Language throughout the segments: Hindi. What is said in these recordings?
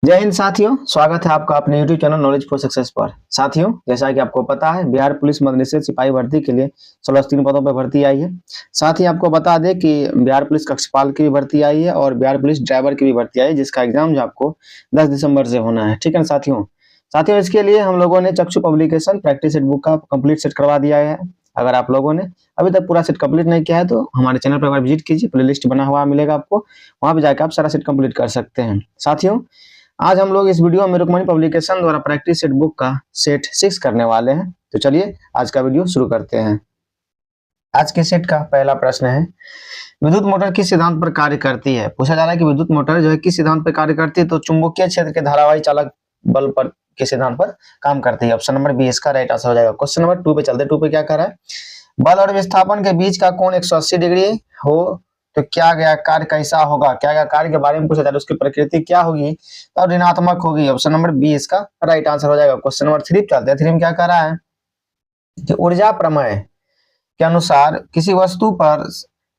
जय हिंद साथियों, स्वागत है आपका अपने YouTube channel knowledge for success पर। साथियों, जैसा कि आपको पता है, बिहार पुलिस मदरसे सिपाही भर्ती के लिए 16 पदों पर भर्ती आई है। साथ ही आपको बता दें कि बिहार पुलिस कक्षपाल की भी भर्ती आई है और बिहार पुलिस ड्राइवर की भी भर्ती आई है, जिसका एग्जाम जो आपको 10 दिसंबर से होना है। ठीक है साथियों। साथियों, इसके लिए हम लोगों ने चक्षु पब्लिकेशन प्रैक्टिस सेट बुक का कंप्लीट सेट करवा दिया है। अगर आप लोगों ने अभी तक पूरा सेट कंप्लीट नहीं किया है तो हमारे चैनल पर विजिट कीजिए, प्लेलिस्ट बना हुआ मिलेगा आपको, वहां पे जाकर आप सारा सेट कंप्लीट कर सकते हैं। साथियों, आज हम लोग इस वीडियो में रुक्मणी पब्लिकेशन द्वारा प्रैक्टिस सेट बुक का सेट 6 करने वाले हैं। तो चलिए आज का वीडियो शुरू करते हैं। आज के सेट का पहला प्रश्न है, विद्युत मोटर किस सिद्धांत पर कार्य करती है। पूछा जा रहा है कि विद्युत मोटर जो है किस सिद्धांत पर कार्य करती है, तो चुंबकीय क्षेत्र के धारावाही चालक बल पर के सिद्धांत पर काम करती है। ऑप्शन नंबर बी इसका राइट आंसर हो जाएगा। क्वेश्चन नंबर 2 पे चलते हैं। 2 पे क्या कह रहा है, बल और विस्थापन के बीच का कोण 180 डिग्री हो तो क्या गया कार्य कैसा होगा। क्या गया कार्य के बारे में पूछा जा रहा है, उसकी प्रकृति क्या होगी, तो ऋणात्मक होगी। ऑप्शन नंबर बी इसका राइट आंसर हो जाएगा। क्वेश्चन नंबर 3 चलते हैं। 3 में क्या कह रहा है कि ऊर्जा प्रमेय के अनुसार किसी वस्तु पर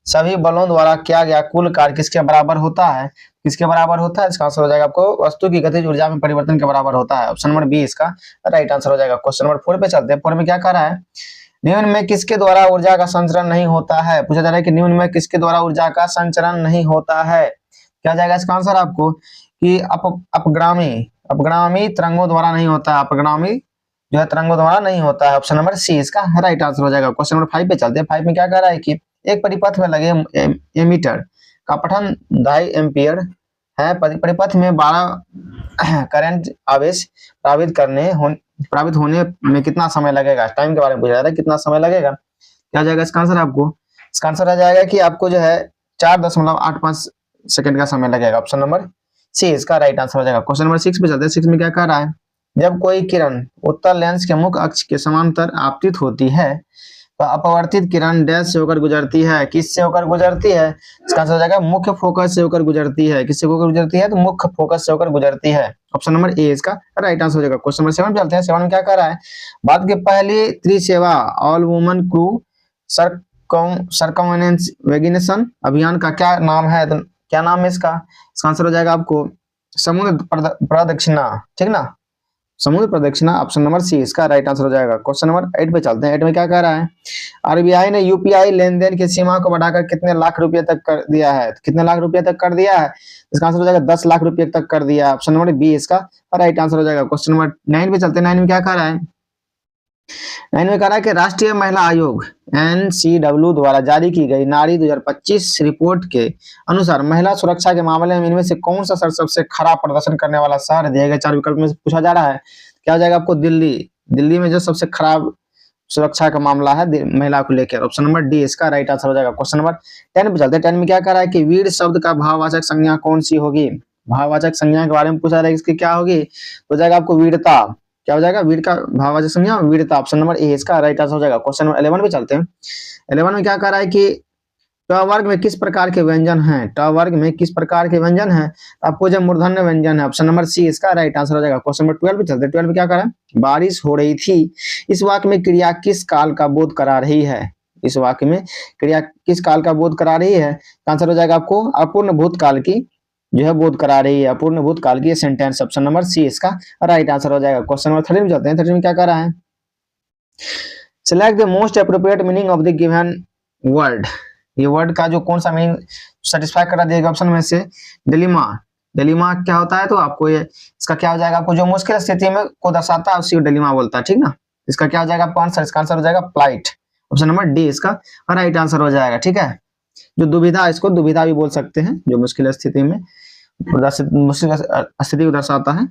सभी बलों द्वारा किया गया कुल कार्य किसके बराबर होता है। किसके बराबर होता है, इसका आंसर हो जाएगा आपको वस्तु की गतिज ऊर्जा में परिवर्तन के बराबर होता है। ऑप्शन नंबर बी इसका राइट आंसर हो जाएगा। क्वेश्चन नंबर 4 पे चलते हैं। 4 में क्या कह रहा है, निम्न में किसके द्वारा ऊर्जा का संचरण नहीं होता है। पूछा जा रहा है कि निम्न में किसके द्वारा ऊर्जा का संचरण नहीं होता है। क्या जाएगा इसका आंसर आपको कि अपग्रामी अपग्रामी तरंगों द्वारा नहीं होता है। अपग्रामी जो है तरंगों द्वारा नहीं होता है। ऑप्शन नंबर सी इसका राइट आंसर हो जाएगा। क्वेश्चन नंबर 5 पे चलते हैं। 5 में क्या कह रहा है कि एक परिपथ में लगे एमीटर का पठन 2.5 एम्पियर है। परिपथ में 12 करंट आवेश प्राप्त होने में कितना समय लगेगा। टाइम के बारे में पूछा जा रहा है, कितना समय लगेगा। क्या जाएगा इसका आंसर आपको, इसका आंसर आ जाएगा कि आपको जो है 4.85 सेकंड का समय लगेगा। ऑप्शन नंबर सी इसका राइट आंसर हो जाएगा। क्वेश्चन नंबर 6 पे चलते हैं। 6 में क्या कह रहा है, जब कोई किरण उत्तल लेंस के मुख्य अक्ष के समांतर आपतित होती है तो अपवर्तित किरण डैश से होकर गुजरती है। किससे होकर गुजरती है, इसका आंसर हो जाएगा मुख्य फोकस से होकर गुजरती है। किससे होकर गुजरती है, तो मुख्य फोकस से होकर गुजरती है। ऑप्शन नंबर ए इसका राइट आंसर हो जाएगा। क्वेश्चन नंबर 7 चलते हैं। 7 में क्या कर रहा है, भारत की पहली त्रिसेवा ऑल वुमन क्रू सर्कमवेगेशन अभियान का क्या नाम है। तो क्या नाम है इसका आंसर हो जाएगा आपको समुद्र प्रदक्षिणा। ठीक ना, समुद्र प्रदक्षिणा। ऑप्शन नंबर सी इसका राइट आंसर हो जाएगा। क्वेश्चन नंबर 8 पे चलते हैं। 8 में क्या कह रहा है, आरबीआई ने यूपीआई लेन देन की सीमा को बढ़ाकर कितने लाख रुपए तक कर दिया है। कितने लाख रुपए तक कर दिया है, इसका आंसर हो जाएगा 10 लाख रुपए तक कर दिया है। ऑप्शन नंबर बी इसका राइट आंसर हो जाएगा। क्वेश्चन नंबर 9 पे चलते हैं। 9 में क्या कह रहा है, 9 में कह रहा है कि राष्ट्रीय महिला आयोग NCW द्वारा जारी की गई नारी 2025 रिपोर्ट के अनुसार महिला सुरक्षा के मामले में इनमें से कौन सा शहर सबसे खराब प्रदर्शन करने वाला शहर दिए गए 4 विकल्प में से पूछा जा रहा है। क्या हो जाएगा आपको, दिल्ली में जो सबसे खराब सुरक्षा का मामला है महिला को लेकर। ऑप्शन नंबर डी इसका राइट आंसर हो जाएगा। क्वेश्चन नंबर 10 पे चलते हैं। 10 में क्या कह रहा है कि वीर शब्द का भाववाचक संज्ञा कौन सी होगी। भाववाचक संज्ञा के बारे में पूछा जा रहा है, इसकी क्या होगी, हो जाएगा आपको वीरता। क्या हो जाएगा, वीर का भाववाचक संज्ञा वीरता। ऑप्शन नंबर ए इसका राइट आंसर हो जाएगा। क्वेश्चन नंबर 11 पे चलते हैं। 11 में क्या कह रहा है कि ट वर्ग में किस प्रकार के व्यंजन हैं। ट वर्ग में किस प्रकार के व्यंजन हैं, आपको जो मूर्धन्य व्यंजन है। ऑप्शन नंबर सी इसका राइट आंसर हो जाएगा। क्वेश्चन नंबर 12 पे चलते हैं। 12 में क्या कह रहा है, बारिश हो रही थी इस वाक्य में क्रिया किस काल का बोध करा रही है। इस वाक्य में क्रिया किस काल का बोध करा रही है, आंसर हो जाएगा आपको अपूर्ण भूतकाल की जो है बोध करा रही है। अपूर्ण भूतकाल की सेंटेंस। ऑप्शन नंबर सी इसका राइट आंसर हो जाएगा। क्वेश्चन नंबर 13 में चलते हैं। 13 में क्या कह रहा है, select the most appropriate meaning of the given word. ये वर्ड का जो कौन सा मीनिंग सेटिस्फाई करा दिएगा ऑप्शन में से। डिलीमा, डिलीमा क्या होता है, तो आपको ये इसका क्या हो जाएगा, आपको जो मुश्किल स्थिति में को दर्शाता है उसी को डिलीमा बोलता है। ठीक ना, इसका क्या हो जाएगा आपका आंसर, इसका आंसर हो जाएगा प्लाइट। ऑप्शन नंबर डी इसका राइट आंसर हो जाएगा। ठीक है, जो दुविधा, इसको दुविधा भी बोल सकते हैं, जो मुश्किल स्थिति में मुश्किल स्थिति को दर्शाता है।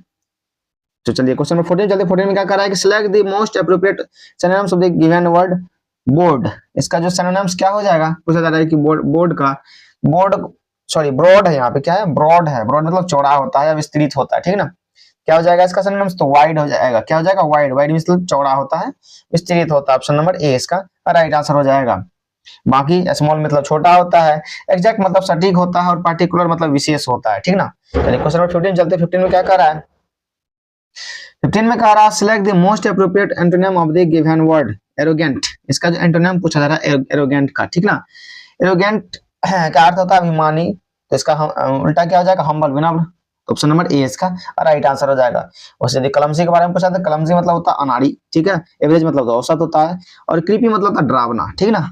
तो चलिए क्वेश्चन नंबर 14 चलते। 14 में क्या कर रहा है कि select the most appropriate synonyms of the given word board. इसका जो सिनोनिम्स क्या हो जाएगा, पूछा जा रहा है कि ब्रॉड है। यहाँ पे क्या है, ब्रॉड है। ब्रॉड मतलब चौड़ा होता है या विस्तृत होता है। ठीक ना, क्या हो जाएगा इसका सिनोनिम्स, तो वाइड हो जाएगा। क्या हो जाएगा, वाइड। वाइड मतलब चौड़ा होता है, विस्तृत होता है। ऑप्शन नंबर ए इसका राइट आंसर हो जाएगा। बाकी स्मॉल मतलब छोटा होता है, एग्जैक्ट मतलब सटीक होता है और पार्टिकुलर मतलब विशेष होता है। ठीक ना, चलिए क्वेश्चन नंबर 15 चलते। 15 में क्या कर रहा है, 15 में कह रहा है select the most appropriate antonym of the given word arrogant. इसका जो एंटोनिम पूछा जा रहा है एरोगेंट का। ठीक ना, एरोगेंट का अर्थ होता है अभिमानी, तो इसका उल्टा क्या हो जाएगा, हम्बल, विनम्र। ऑप्शन नंबर ए इसका राइट आंसर हो जाएगा। और यदि क्लमजी के बारे में पूछा तो क्लमजी मतलब होता है अनाड़ी, ठीक है। एवरेज मतलब होता है औसत होता है, और क्रीपी मतलब होता है डरावना, ठीक ना,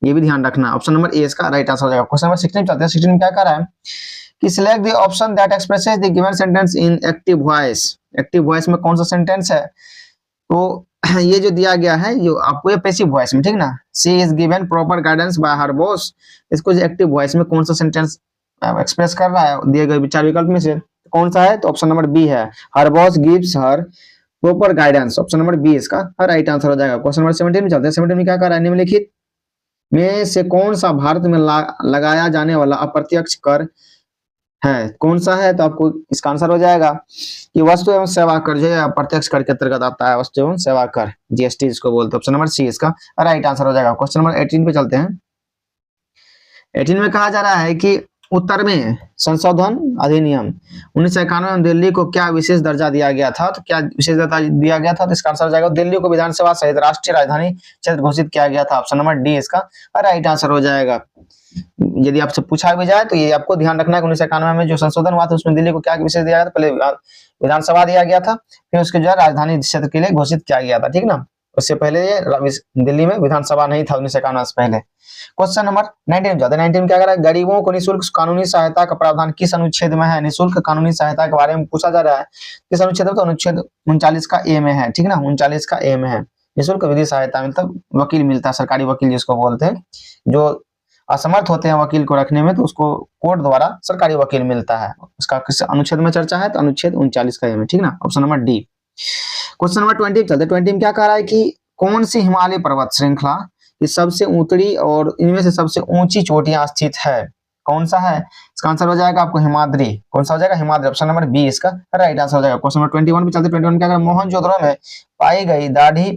ये भी ध्यान रखना। ऑप्शन नंबर ए इसका राइट आंसर हो जाएगा। क्वेश्चन नंबर 16 चलते हैं। 16 में क्या कह रहा है कि select the option that expresses the given sentence in active voice. Active voice में कौन सा सेंटेंस है, तो ये जो दिया गया है ये आपको ये पैसिव वॉइस में, ठीक ना, she is given proper guidance bye her boss, इसको एक्टिव वॉइस में कौन सा सेंटेंस एक्सप्रेस कर रहा है दिए गए चार विकल्प में से कौन सा है, तो ऑप्शन नंबर बी है, her boss gives her proper guidance. Option number B इसका राइट आंसर हो जाएगा। क्वेश्चन नंबर 17 में चलते हैं। 17 में क्या कर रहा है, निम्नलिखित में से कौन सा भारत में लगाया जाने वाला अप्रत्यक्ष कर है, कौन सा है, तो आपको इसका आंसर हो जाएगा कि वस्तु एवं सेवा कर जो है अप्रत्यक्ष कर के अंतर्गत आता है, वस्तु एवं सेवा कर, जीएसटी इसको बोलते हैं। ऑप्शन नंबर सी इसका राइट आंसर हो जाएगा। क्वेश्चन नंबर 18 पे चलते हैं। 18 में कहा जा रहा है कि उत्तर में संशोधन अधिनियम 1991 में दिल्ली को क्या विशेष दर्जा दिया गया था, तो क्या विशेष दर्जा दिया गया था, तो इसका आंसर हो जाएगा दिल्ली को विधानसभा सहित राष्ट्रीय राजधानी क्षेत्र घोषित किया गया था। ऑप्शन नंबर डी इसका राइट आंसर हो जाएगा। यदि आपसे पूछा भी जाए तो ये आपको ध्यान रखना है 1991 में जो संशोधन हुआ था उसमें दिल्ली को क्या विशेष दिया गया था, पहले विधानसभा दिया गया था, फिर उसके जो है राजधानी क्षेत्र के लिए घोषित किया गया था, ठीक ना। उससे पहले दिल्ली में विधानसभा नहीं था 1991 से पहले। क्वेश्चन नंबर 19 जाते हैं। 19 में क्या कर रहा है, गरीबों को निःशुल्क कानूनी सहायता का प्रावधान किस अनुच्छेद में है, निःशुल्क कानूनी सहायता के बारे में पूछा जा रहा है, किस अनुच्छेद में, तो अनुच्छेद 39 का ए में है, ठीक ना, 39 का ए में है। निःशुल्क विधि सहायता मतलब वकील मिलता है, सरकारी वकील जिसको बोलते हैं, जो असमर्थ होते हैं वकील को रखने में तो उसको कोर्ट द्वारा सरकारी वकील मिलता है। उसका किस अनुच्छेद में चर्चा है, तो अनुच्छेद 39 का ए में, ठीक ना, option number D. Question number 20 चलते। 20 में क्या कह रहा है कि कौन सी हिमालय पर्वत श्रृंखला की सबसे ऊंची और इनमें से सबसे ऊंची चोटियां स्थित है, कौन सा है, इसका आंसर हो जाएगा आपको हिमाद्री। कौन सा हो जाएगा, हिमाद्री। ऑप्शन नंबर बी इसका राइट आंसर हो जाएगा। क्वेश्चन नंबर 21 पे चलते। 21 क्या मोहनजोदड़ो में पाई गई दाढ़ी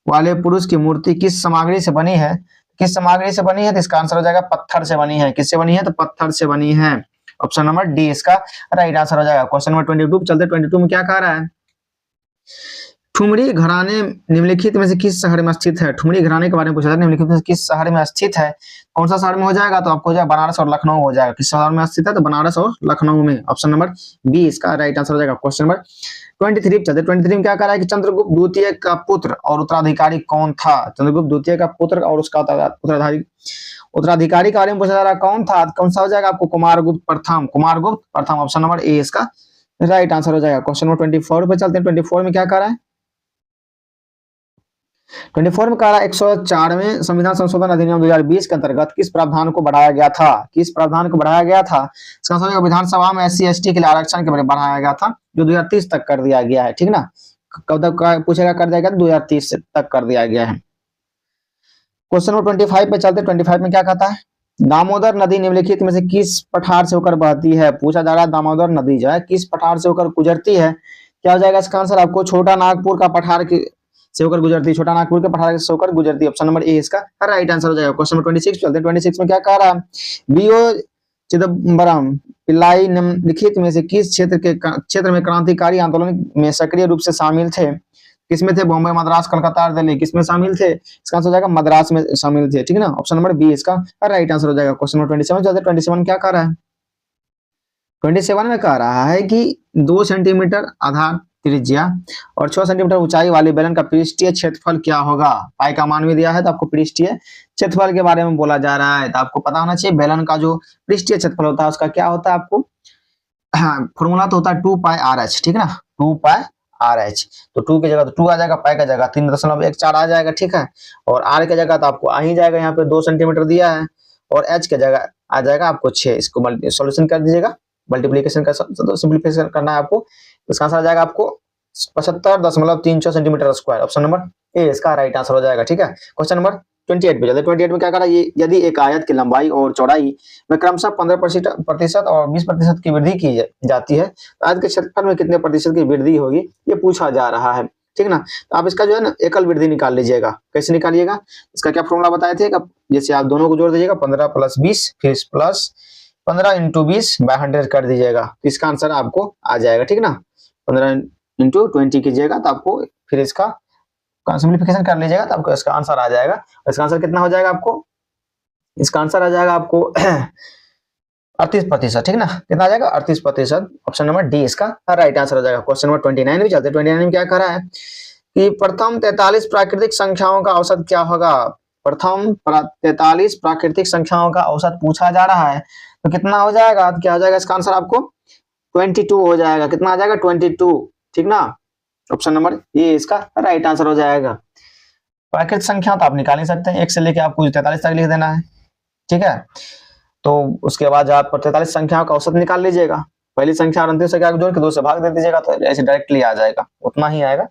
वाले पुरुष की मूर्ति किस सामग्री से बनी है, किस सामग्री से बनी है, तो इसका आंसर हो जाएगा पत्थर से बनी है। किससे बनी है, तो पत्थर से बनी है। ऑप्शन नंबर डी इसका राइट आंसर हो जाएगा। क्वेश्चन नंबर 22 पे चलते। 22 में क्या कह रहा है, ठुमरी घराने निम्नलिखित में से किस शहर में स्थित है। ठुमरी घराने के बारे में पूछा था, निम्नलिखित में से किस शहर में स्थित है, कौन सा शहर में हो जाएगा, तो आपको हो जाएगा बनारस और लखनऊ हो जाएगा। किस शहर में स्थित है, तो बनारस और लखनऊ में। ऑप्शन नंबर बी इसका राइट आंसर हो जाएगा। क्वेश्चन नंबर 23 चलते। 23 में क्या कह रहा है कि चंद्रगुप्त द्वितीय का पुत्र और उत्तराधिकारी कौन था। चंद्रगुप्त द्वितीय का पुत्र और उसका उत्तराधिकारी के बारे में पूछा जा रहा है, कौन था, कौन सा हो जाएगा आपको, कुमारगुप्त प्रथम। कुमारगुप्त प्रथम ऑप्शन नंबर ए इसका राइट आंसर हो जाएगा। क्वेश्चन नंबर 24 पे चलते हैं। 24 में क्या कह रहा है, 24 में कह रहा है 104वें संविधान संशोधन अधिनियम 2020 के अंतर्गत किस प्रावधान को बढ़ाया गया था, किस प्रावधान को बढ़ाया गया था, इसका आंसर विधानसभा में SC ST के लिए आरक्षण के बारे में बढ़ाया गया था, जो 2030 तक कर दिया गया है, ठीक ना। कब तक पूछेगा, कर दिया गया, 2030 तक कर दिया गया है। क्वेश्चन नंबर 25 पे चलते। 25 में क्या कहता है, दामोदर नदी निम्नलिखित में से किस पठार से होकर बहती है। पूछा जा रहा है दामोदर नदी जो है किस पठार से होकर गुजरती है, क्या हो जाएगा इसका आंसर आपको छोटा नागपुर का पठार से होकर गुजरती है, छोटा नागपुर के पठार से होकर गुजरती है। ऑप्शन नंबर ए इसका राइट आंसर हो जाएगा। क्वेश्चन नंबर 26 चलते हैं। 26 में क्या कह रहा है, बीओ चिदम्बरम पिल्लाई निम्नलिखित में से किस क्षेत्र में क्रांतिकारी आंदोलन में सक्रिय रूप से शामिल थे, किसमें थे, बॉम्बे, मद्रास, कलकत्ता और दिल्ली, किसमें शामिल थे, इसका आंसर हो जाएगा मद्रास में शामिल थे, ठीक है ना। ऑप्शन नंबर बी इसका राइट आंसर हो जाएगा। क्वेश्चन नंबर 27 चलते। 27 क्या कह रहा है, 27 में कह रहा है कि 2 सेंटीमीटर आधार त्रिज्या और 6 सेंटीमीटर ऊंचाई वाली बेलन का पृष्ठीय क्षेत्रफल क्या होगा। पाई का मान भी दिया है तो आपको पृष्ठीय क्षेत्रफल के बारे में बोला जा रहा है, तो आपको पता होना चाहिए बेलन का जो पृष्ठीय क्षेत्रफल होता है उसका क्या होता है, आपको फॉर्मूला तो होता है 2πRh, ठीक है ना, 2πRh। तो 2 की जगह तो 2 आ जाएगा, पाई का जगह 3.14 आ जाएगा, ठीक है। और r की जगह तो आपको आ ही जाएगा, यहाँ पे 2 सेंटीमीटर दिया है, और h की जगह आ जाएगा आपको 6। इसको सॉल्यूशन कर दीजिएगा, मल्टीप्लीकेशन का सिंपलीफिकेशन करना है आपको, इसका आंसर आ जाएगा आपको 75.36 centimetre square. Option number A इसका राइट आंसर हो जाएगा, ठीक है। क्वेश्चन नंबर 28 पे चलते। 28 में क्या करा, ये यदि एक आयत की लंबाई और चौड़ाई में क्रमशः 15% और 20% की वृद्धि की जाती है तो आयत के क्षेत्रफल में कितने प्रतिशत की वृद्धि होगी, ये पूछा जा रहा है, ठीक ना। तो आप इसका जो है ना एकल वृद्धि निकाल लीजिएगा। कैसे निकालिएगा, इसका क्या फॉर्मूला बताए थे, जैसे आप दोनों को जोड़ दीजिएगा 15 + 20 फिर प्लस 15 × 20/100 कर दीजिएगा, तो इसका आंसर आपको आ जाएगा, ठीक ना। 15 × 20 कीजिएगा तो आपको फिर इसका सिंपलीफिकेशन कर लीजिएगा तो आपको इसका आंसर आ जाएगा। इसका आंसर कितना हो जाएगा आपको, इसका आंसर आ जाएगा आपको 38%, ठीक ना, कितना आ जाएगा 38%। ऑप्शन नंबर डी इसका राइट आंसर हो जाएगा। क्वेश्चन नंबर 29 भी चलते हैं। 29 में क्या कह रहा है कि प्रथम 43 प्राकृतिक संख्याओं का औसत क्या होगा। प्रथम 43 प्राकृतिक संख्याओं का औसत पूछा जा रहा है, तो कितना हो जाएगा, तो क्या हो जाएगा इसका आंसर आपको 22 हो जाएगा। कितना आ जाएगा 22, ठीक ना। ऑप्शन नंबर ये इसका राइट आंसर हो जाएगा। प्राकृतिक संख्या तो आप निकाल ही सकते हैं, 1 से लेके आपको 43 तक लिख देना है, ठीक है। तो उसके बाद आप 43 संख्याओं का औसत निकाल लीजिएगा, पहली संख्या और अंतिम संख्या को जोड़ के 2 से भाग दे दीजिएगा, तो ऐसे डायरेक्टली आ जाएगा, उतना ही आएगा,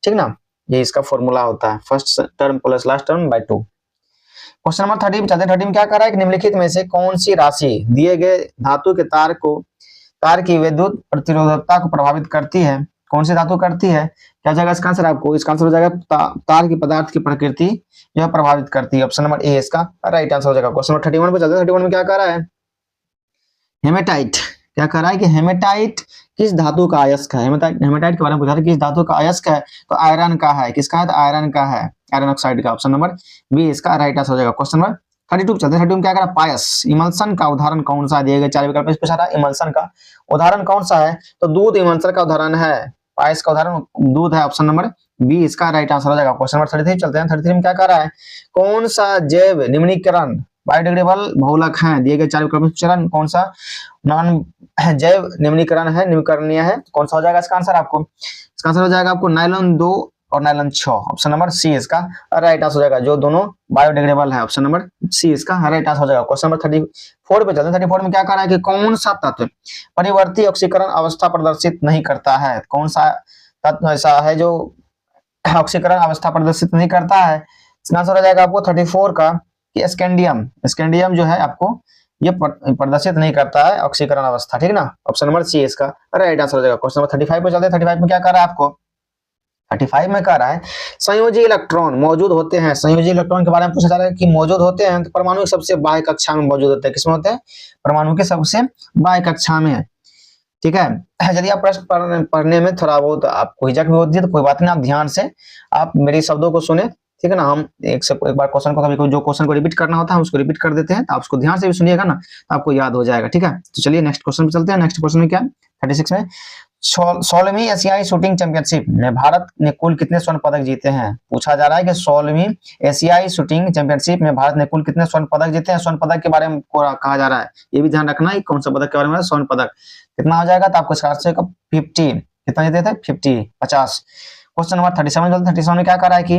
ठीक ना। ये इसका फॉर्मूला होता है, first term plus last term by 2। Question number 30 पे चलते हैं। 30 में क्या कर रहा है कि निम्नलिखित में से कौन सी राशि दिए गए धातु के तार की विद्युत प्रतिरोधकता को प्रभावित करती है। कौन सी धातु करती है, क्या जाएगा इसका आंसर आपको, इसका आंसर हो जाएगा तार की पदार्थ की प्रकृति जो है प्रभावित करती है। ऑप्शन नंबर ए इसका राइट आंसर हो जाएगा। क्वेश्चन नंबर 31 पे चलते हैं। 31 में क्या कर रहा है, हेमेटाइट, क्या कर रहा है कि हेमेटाइट किस धातु का अयस्क है। हेमेटाइट के बारे में पूछा था, किस धातु का अयस्क है, तो आयरन का है। किसका है, तो आयरन का है, आयरन ऑक्साइड का। ऑप्शन नंबर बी इसका राइट आंसर हो जाएगा। क्वेश्चन नंबर 32 चलते हैं। 32 में क्या करा, पायस इमल्सन का उदाहरण कौन सा दिए गए 4 विकल्प में पूछा था, इमल्सन का उदाहरण कौन सा है, तो दूध इमल्सन का उदाहरण है, पायस का उदाहरण दूध है। ऑप्शन नंबर बी इसका राइट आंसर हो जाएगा। क्वेश्चन नंबर 33 चलते हैं। 33 में क्या कर रहा है, कौन सा जैव निम्नीकरण बायोडिग्रेडेबल बहुलक है, दिए गए 4 विकल्प में चरण कौन सा नॉन जैव निम्नीकरण है, निम्नीकरणीय है, कौन सा हो जाएगा इसका आंसर आपको, इसका आंसर हो जाएगा आपको नाइलॉन 2 और नाइलॉन 6। ऑप्शन नंबर सी इसका राइट आंसर हो जाएगा, जो दोनों बायोडिग्रेडेबल है। ऑप्शन नंबर सी इसका राइट आंसर हो जाएगा। क्वेश्चन नंबर 34 पे चलते हैं। 34 में क्या कह रहा है कि कौन सा तत्व परिवर्ती ऑक्सीकरण अवस्था प्रदर्शित नहीं करता है। कौन सा तत्व ऐसा है जो ऑक्सीकरण अवस्था प्रदर्शित नहीं करता है, इसका आंसर हो जाएगा आपको 34 का कि स्कैंडियम। स्कैंडियम जो है आपको ये प्रदर्शित नहीं करता है ऑक्सीकरण अवस्था, ठीक ना। ऑप्शन नंबर सी इसका राइट आंसर हो जाएगा। क्वेश्चन नंबर 35 पे चलते हैं। 35 में क्या कर रहा है आपको, 35 में कह रहा है संयोजी इलेक्ट्रॉन मौजूद होते हैं। संयोजी इलेक्ट्रॉन के बारे में पूछा जा रहा है कि मौजूद होते हैं, तो परमाणु के सबसे बाह्य कक्षा में मौजूद होते हैं। किसमें होते हैं, परमाणु के सबसे बाह्य कक्षा में, ठीक है। यदि आप प्रश्न पढ़ने में थोड़ा बहुत आपको हिचक भी होती है तो कोई बात नहीं, आप ध्यान से आप मेरे शब्दों को सुने, ठीक है ना। हम एक बार क्वेश्चन को कभी जो क्वेश्चन को रिपीट करना होता है हम उसको रिपीट कर देते हैं, तो आप उसको ध्यान से भी सुनिएगा ना, तो आपको याद हो जाएगा, ठीक है। तो चलिए नेक्स्ट क्वेश्चन पे चलते हैं। नेक्स्ट क्वेश्चन में क्या है, 36 में 16वीं एशियाई शूटिंग चैंपियनशिप में भारत ने कुल कितने स्वर्ण पदक जीते हैं। पूछा जा रहा है कि 16वीं एशियाई शूटिंग चैंपियनशिप में भारत ने कुल कितने स्वर्ण पदक जीते हैं। स्वर्ण पदक के बारे में कहा जा रहा है, ये भी ध्यान रखना है कौन सा पदक के बारे में, स्वर्ण पदक कितना हो जाएगा, तो आपको इसका आंसर 50, कितना जीते थे 50। क्वेश्चन नंबर 37 में क्या कर रहा है कि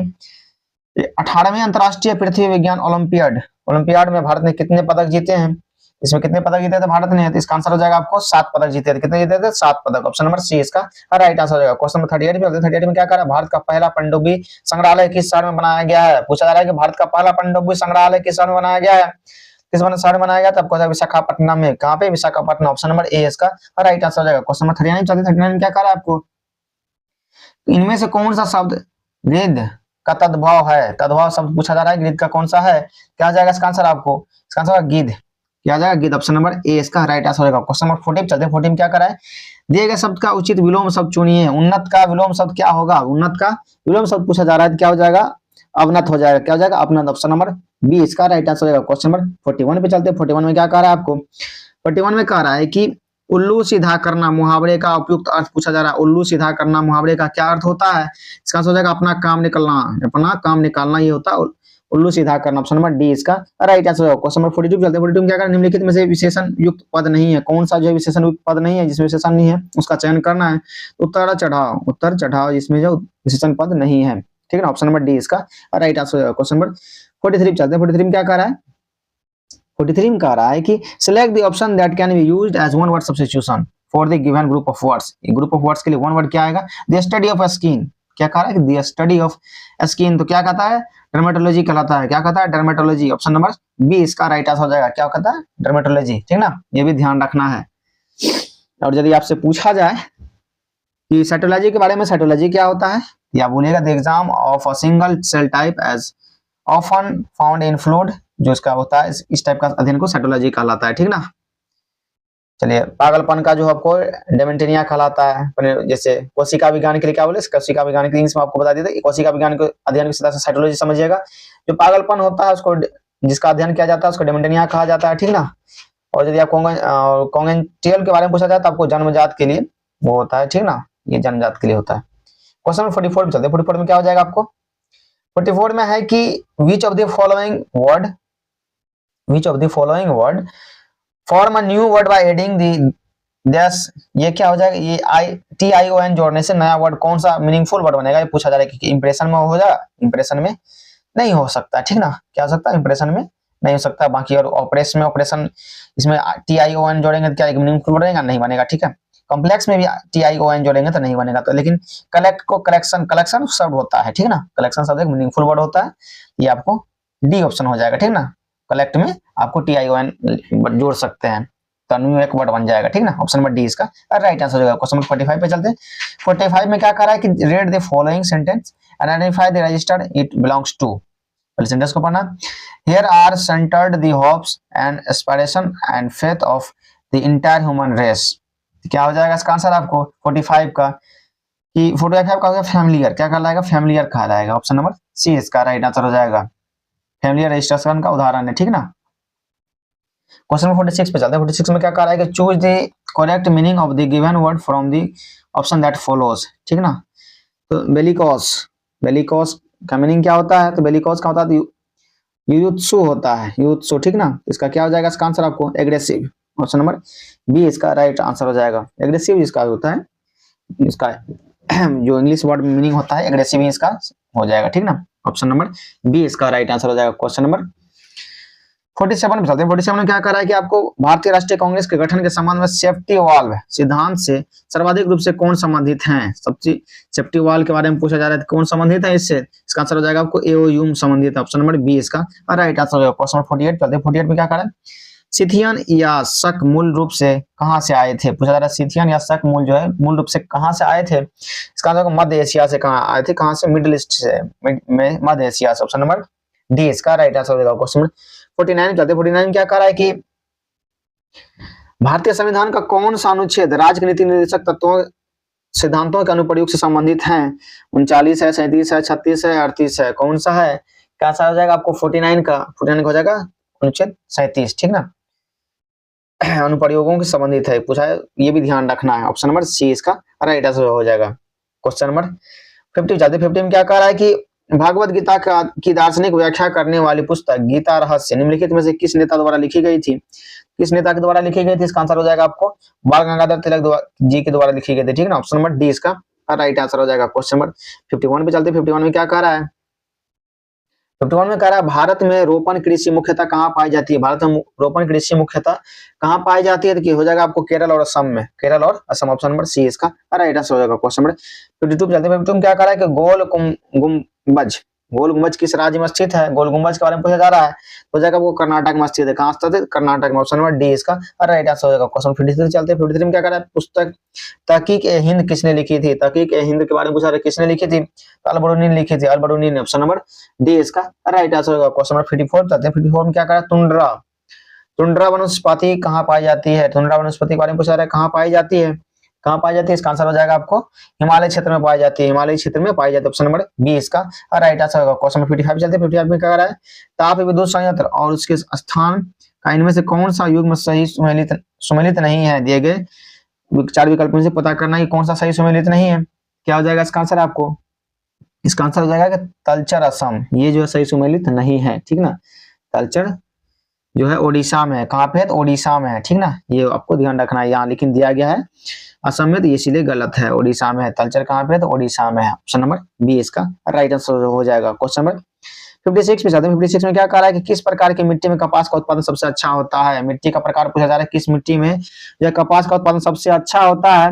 18वें अंतरराष्ट्रीय पृथ्वी विज्ञान ओलंपियाड में भारत ने कितने पदक जीते हैं। इसमें कितने पदक जीते थे भारत ने, तो इसका आंसर हो जाएगा आपको 7 पदक जीते थे। कितने जीते थे, 7 पदक। ऑप्शन नंबर सी इसका राइट आंसर हो जाएगा। क्वेश्चन नंबर 38 में क्या कर रहा है, भारत का पहला पनडुब्बी संग्रहालय किस शहर में बनाया गया है। पूछा जा रहा है कि भारत का पहला पनडुब्बी संग्रहालय किस शहर में बनाया गया है, किस शहर में बनाया गया, तब आपको विशाखापट्टनम में। कहाँ पे, विशाखापट्टनम। ऑप्शन नंबर ए इसका राइट आंसर हो जाएगा। क्वेश्चन नंबर 39 में क्या कर रहा है आपको, इनमें से कौन सा शब्द गिद्ध का तद्भव है। तद्भव शब्द पूछा जा रहा है, गिद्ध का कौन सा है, क्या जाएगा इसका आंसर आपको, इसका आंसर गिद्ध, क्या जाएगा गिद्ध। ऑप्शन नंबर ए इसका राइट आंसर होगा। क्वेश्चन नंबर 40 चलते हैं। 40 में क्या करा है, दिए गए शब्द का उचित विलोम शब्द चुनिए। उन्नत का विलोम शब्द क्या होगा, उन्नत का विलोम शब्द पूछा जा रहा है, क्या हो जाएगा, अवनत हो जाएगा। क्या हो जाएगा, अवनत। ऑप्शन नंबर बी इसका राइट आंसर होगा। क्वेश्चन नंबर 41 पे चलते हैं। 41 में क्या कह रहा है आपको, 41 में कह रहा है कि उल्लू सीधा करना मुहावरे का उपयुक्त अर्थ पूछा जा रहा है। उल्लू सीधा करना मुहावरे का क्या अर्थ होता है, इसका आंसर हो जाएगा अपना काम निकलना, अपना काम निकालना, ये होता है उल्लू सीधा करना। ऑप्शन नंबर डी इसका राइट आंसर होगा। क्वेश्चन नंबर 42 चलते हैं। 42 में क्या करना, निम्नलिखित में से विशेषण युक्त पद नहीं है, कौन सा जो विशेषण युक्त पद नहीं है, जिसमें विशेषण नहीं है उसका चयन करना है। उतर चढ़ाव जिसमें जो विशेषण पद नहीं है, ठीक है ना। ऑप्शन नंबर डी इसका राइट आंसर होगा। क्वेश्चन नंबर 43 चलते हैं। 43 में क्या कर रहा है, 43 में कह रहा है कि select the option that can be used as one word substitution for the given group of words. Group of words के लिए वन वर्ड क्या आएगा, द स्टडी ऑफ स्किन। क्या कह रहा है, द स्टडी ऑफ स्किन, तो क्या कहता है, डर्मेटोलॉजी कहलाता है। क्या कहता है, डर्मेटोलॉजी। ऑप्शन नंबर बी इसका राइट आंसर हो जाएगा। क्या कहता है, डर्मेटोलॉजी, ठीक ना, ये भी ध्यान रखना है। और यदि आपसे पूछा जाए कि साइटोलॉजी के बारे में, साइटोलॉजी क्या होता है, या बोलिएगा the exam of a single cell type as often found in fluid, जो इसका होता है इस टाइप का अध्ययन को साइटोलॉजी कहलाता है, ठीक ना। चलिए, पागलपन का जो आपको डेमेंटेनिया कहलाता है। जैसे कोशिका विज्ञान के लिए क्या बोले, कोशिका विज्ञान के इंग्लिश में आपको बता देते, कोशिका विज्ञान को अध्ययन की सतह से साइटोलॉजी समझिएगा। जो पागलपन होता है उसको, जिसका अध्ययन किया जाता है उसको डेमेंटेनिया कहा जाता है, ठीक ना। और यदि आप कॉन्गेनिटल के बारे में पूछा जाए तो आपको जन्मजात के लिए वो होता है, ठीक ना, ये जन्मजात के लिए होता है। क्वेश्चन नंबर 44 पे चलते हैं। 44 में क्या हो जाएगा आपको, 44 में है कि which of the following word form a new word by adding the दस, ये क्या हो जाएगा, ये TION जोड़ने से नया वर्ड कौन सा मीनिंगफुल वर्ड बनेगा, ये पूछा जा रहा है कि इंप्रेशन में हो जाएगा, इंप्रेशन में नहीं हो सकता, ठीक ना, क्या हो सकता है, इंप्रेशन में नहीं हो सकता। बाकी और ऑपरेशन इसमें TION जोड़ेंगे तो क्या मीनिंगफुल बनेगा, नहीं बनेगा, ठीक है। कॉम्प्लेक्स में भी TION जोड़ेंगे तो नहीं बनेगा। तो लेकिन कलेक्शन शब्द होता है, ठीक ना, कलेक्शन शब्द एक मीनिंगफुल वर्ड होता है, ये आपको डी ऑप्शन हो जाएगा, ठीक ना। कलेक्ट में आपको TION जोड़ सकते हैं तो न्यू एक वर्ड बन जाएगा, ठीक ना। ऑप्शन नंबर डी इसका राइट आंसर हो जाएगा। क्वेश्चन नंबर 45 पे चलते हैं। 45 में क्या कह रहा है कि read the following sentence and identify the register it belongs to. पहले सेंटेंस को पढ़ना। Here are centred the hopes and aspiration and faith of the entire human race. क्या हो जाएगा इसका आंसर आपको 45 का, कि 45 का हो गया फैमिलियर, क्या कहलाएगा, फैमिलियर कहलाएगा। ऑप्शन नंबर सी इसका राइट आंसर हो जाएगा। फैमिलियर रजिस्ट्रेशन का उदाहरण है, ठीक ना। क्वेश्चन नंबर 46 पे चलते हैं। 46 में क्या कह रहा है कि choose the correct meaning of the given word from the option that follows, ठीक ना। तो बेलिकोस का मीनिंग क्या होता है, तो बेलिकोस का होता है युयुत्सु होता है, युयुत्सु, ठीक ना। इसका क्या हो जाएगा इसका आंसर आपको एग्रेसिव। ऑप्शन नंबर बी इसका राइट आंसर हो जाएगा। एग्रेसिव इसका होता है, इसका जो इंग्लिश वर्ड मीनिंग होता है एग्रेसिव ही इसका हो जाएगा, ठीक ना। ऑप्शन नंबर बी इसका राइट आंसर हो जाएगा। क्वेश्चन नंबर 47 में चलते हैं। 47 में क्या कर रहा है कि आपको भारतीय राष्ट्रीय कांग्रेस के गठन के संबंध में सेफ्टी वाल्व सिद्धांत से सर्वाधिक रूप से कौन संबंधित हैं। सबसे सेफ्टी वाल्व के बारे में पूछा जा रहा है, कौन संबंधित है इससे, इसका आंसर हो जाएगा आपको एओयू संबंधित। ऑप्शन नंबर बी इसका राइट आंसर हो जाएगा। क्वेश्चन 48 चलते हैं। 48 में क्या कर रहा है, सिथियन या शक मूल रूप से कहां से आए थे, पूछा जा रहा है सिथियन या शक मूल जो है मूल रूप से कहां से आए थे। इसका आंसर मध्य एशिया से कहां आए थे, कहां से, मिडिल ईस्ट से, मध्य एशिया से। ऑप्शन नंबर डी इसका राइट आंसर हो जाएगा। क्वेश्चन 49 चलते। 49 में क्या कह रहा है कि भारतीय संविधान का कौन सा अनुच्छेद राज्य के नीति निर्देशक तत्वों सिद्धांतों के अनुप्रयोग से संबंधित है। 39 है, 37 है, 36 है, 38 है, कौन सा है, क्या सा हो जाएगा आपको 49 का हो जाएगा अनुच्छेद 37, ठीक ना, अनुप्रयोगों के संबंधित है पूछा है, ये भी ध्यान रखना है। ऑप्शन नंबर सी इसका राइट आंसर हो जाएगा। क्वेश्चन नंबर 50 जाते। 50 में क्या कह रहा है कि भागवत गीता की दार्शनिक व्याख्या करने वाली पुस्तक गीता रहस्य निम्नलिखित में से किस नेता द्वारा लिखी गई थी, किस नेता के द्वारा लिखी गई थी, इसका आंसर हो जाएगा आपको बाल गंगाधर तिलक जी के द्वारा लिखी गई थी, ठीक ना। ऑप्शन नंबर डी इसका राइट आंसर हो जाएगा। क्वेश्चन नंबर 51 पे चलते। 51 में क्या कह रहा है, 51 में कह रहा है भारत में रोपण कृषि मुख्यतः कहाँ पाई जाती है, भारत में रोपण कृषि मुख्यतः कहाँ पाई जाती है, तो हो जाएगा आपको केरल और असम में, केरल और असम। ऑप्शन नंबर सी इसका राइट आंसर हो जाएगा। क्वेश्चन नंबर 52 पे चलते। 52 में क्या कह रहा है कि गोल गुंबज किस राज्य में स्थित है, गोल गुंबज के बारे में पूछा जा रहा है, तो जाएगा वो कर्नाटक में स्थित है, कहां स्थित है, कर्नाटक में। ऑप्शन नंबर डी इसका राइट आंसर हो जाएगा। क्वेश्चन 53 चलते। 53 में क्या कर रहा है, पुस्तक तहकीक ए हिंद किसने लिखी थी, तहकीक ए हिंद के बारे में पूछा रहा है, किसने लिखी थी, अल बरूनी ने लिखी थी, अल बरूनी ने। ऑप्शन नंबर डी इसका राइट आंसर होगा। क्वेश्चन नंबर 54 चलते हैं। 54 में क्या कर रहा है, तुंड्रा वनस्पति कहाँ पाई जाती है, तुंड्रा वनस्पति के बारे में पूछा रहा है, कहाँ पाई जाती है, कहाँ पाई जाती है, इसका आंसर हो जाएगा आपको हिमालय क्षेत्र में पाई जाती है, हिमालय क्षेत्र में पाई जाती है। ऑप्शन नंबर बी इसका राइट आंसर होगा। क्वेश्चन नंबर 55 चलते हैं। 55 में क्या कर रहा है, ताप विद्युत संयंत्र और उसके स्थान का इनमें से कौन सा युग्म सही सुमेलित नहीं है, दिए गए 4 विकल्प में से पता करना है कि कौन सा सही सुमेलित नहीं है। क्या हो जाएगा इसका आंसर आपको, इसका आंसर हो जाएगा कि तलचर असम, ये जो है सही सुमेलित नहीं है, ठीक ना। तलचर जो है ओडिशा में है, कहाँ पे है, तो ओडिशा में है, ठीक ना, ये आपको ध्यान रखना है, यहाँ लेकिन दिया गया है असम में, तो ये इसलिए गलत है, ओडिशा में है। तलचर कहाँ पे है, तो ओडिशा में है। ऑप्शन नंबर बी इसका राइट आंसर हो जाएगा। क्वेश्चन नंबर 56 पे जाते हैं। 56 में क्या कह रहा है कि किस प्रकार की मिट्टी में कपास का उत्पादन सबसे अच्छा होता है, मिट्टी का प्रकार पूछा जा रहा है, किस मिट्टी में यह कपास का उत्पादन सबसे अच्छा होता है,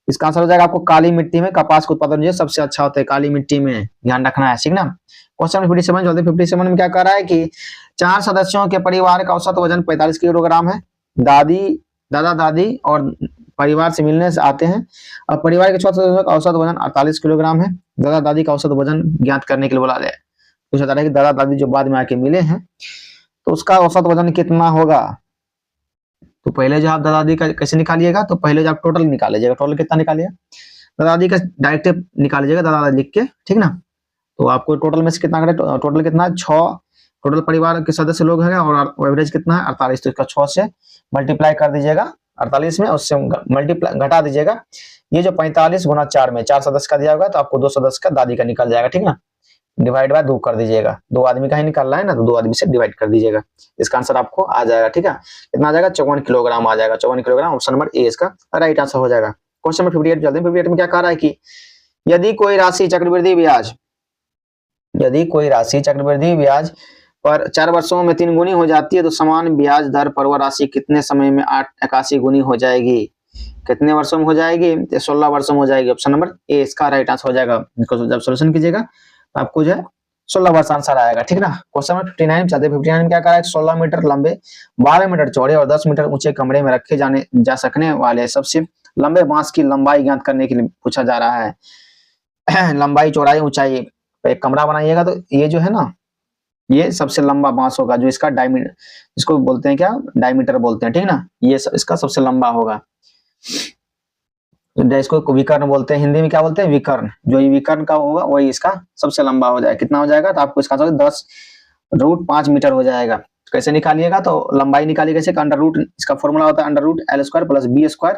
इसका आंसर हो जाएगा आपको काली मिट्टी में कपास का उत्पादन जो है सबसे अच्छा होता है, काली मिट्टी में, ध्यान रखना है, ठीक ना। क्वेश्चन 57 चलते। 57 में क्या कह रहा है कि 4 सदस्यों के परिवार का औसत वजन 45 किलोग्राम है, दादा दादी और परिवार से मिलने से आते हैं, और परिवार के 4 सदस्यों का औसत वजन 48 किलोग्राम है। दादा दादी का औसत वजन ज्ञात करने के लिए बोला गया, पूछा जा रहा है कि दादा दादी जो बाद में आके मिले हैं तो उसका औसत वजन कितना होगा। तो पहले जो आप दादा दादी का कैसे निकालिएगा, तो पहले जो आप टोटल निकाल लीजिएगा, टोटल कितना निकालिएगा, दादा दादी का डायरेक्ट निकाल लीजिएगा, दादा दादी लिख के, ठीक ना। तो आपको टोटल में से कितना करें, टोटल कितना है 6, टोटल परिवार के सदस्य लोग हैं और एवरेज कितना है 48, तो इसका 6 से मल्टीप्लाई कर दीजिएगा 48 में, उससे मल्टीप्लाई घटा दीजिएगा। ये जो 45 गुना 4 में 4 सदस्य का दिया होगा तो आपको 2 सदस्य का दादी का निकल जाएगा, ठीक ना। डिवाइड बाय 2 कर दीजिएगा, 2 आदमी का ही निकालना है ना, तो 2 आदमी से डिवाइड कर दीजिएगा। इसका आंसर आपको आ जाएगा, ठीक है। कितना आ जाएगा? 54 किलोग्राम आ जाएगा। 54 किलोग्राम ऑप्शन नंबर ए इसका राइट आंसर हो जाएगा। क्वेश्चन नंबर 58 चलते हैं। 58 में क्या कह रहा है कि यदि कोई राशि चक्रवृद्धि ब्याज पर 4 वर्षों में 3 गुनी हो जाती है तो समान ब्याज दर पर वह राशि कितने समय में 81 गुनी हो जाएगी? कितने वर्षों में हो जाएगी? 16 वर्षों में हो जाएगी। ऑप्शन नंबर ए इसका राइट आंसर हो जाएगा। इसको जब सोल्यूशन कीजिएगा तो आपको जो है 16 वर्ष आंसर आएगा, ठीक ना। क्वेश्चन नंबर 59 चलते हैं। 59 में क्या कह रहा है? 16 मीटर लंबे, 12 मीटर चौड़े और 10 मीटर ऊंचे कमरे में रखे जा सकने वाले सबसे लंबे बांस की लंबाई ज्ञात करने के लिए पूछा जा रहा है। लंबाई, चौड़ाई, ऊंचाई, एक कमरा बनाइएगा तो ये जो है ना, ये सबसे लंबा बांस होगा, जो इसका डायमीटर, इसको बोलते हैं क्या? डायमीटर बोलते हैं, ठीक ना। ये इसका सबसे लंबा होगा। इसको विकर्ण बोलते हैं, हिंदी में क्या बोलते हैं? विकर्ण। जो ये विकर्ण का होगा वही इसका सबसे लंबा हो जाएगा। कितना हो जाएगा? तो आपको इसका 10√5 मीटर हो जाएगा। कैसे निकालिएगा? तो लंबाई निकालिए कैसे? अंडर रूट, इसका फॉर्मूला होता है under root L square plus B square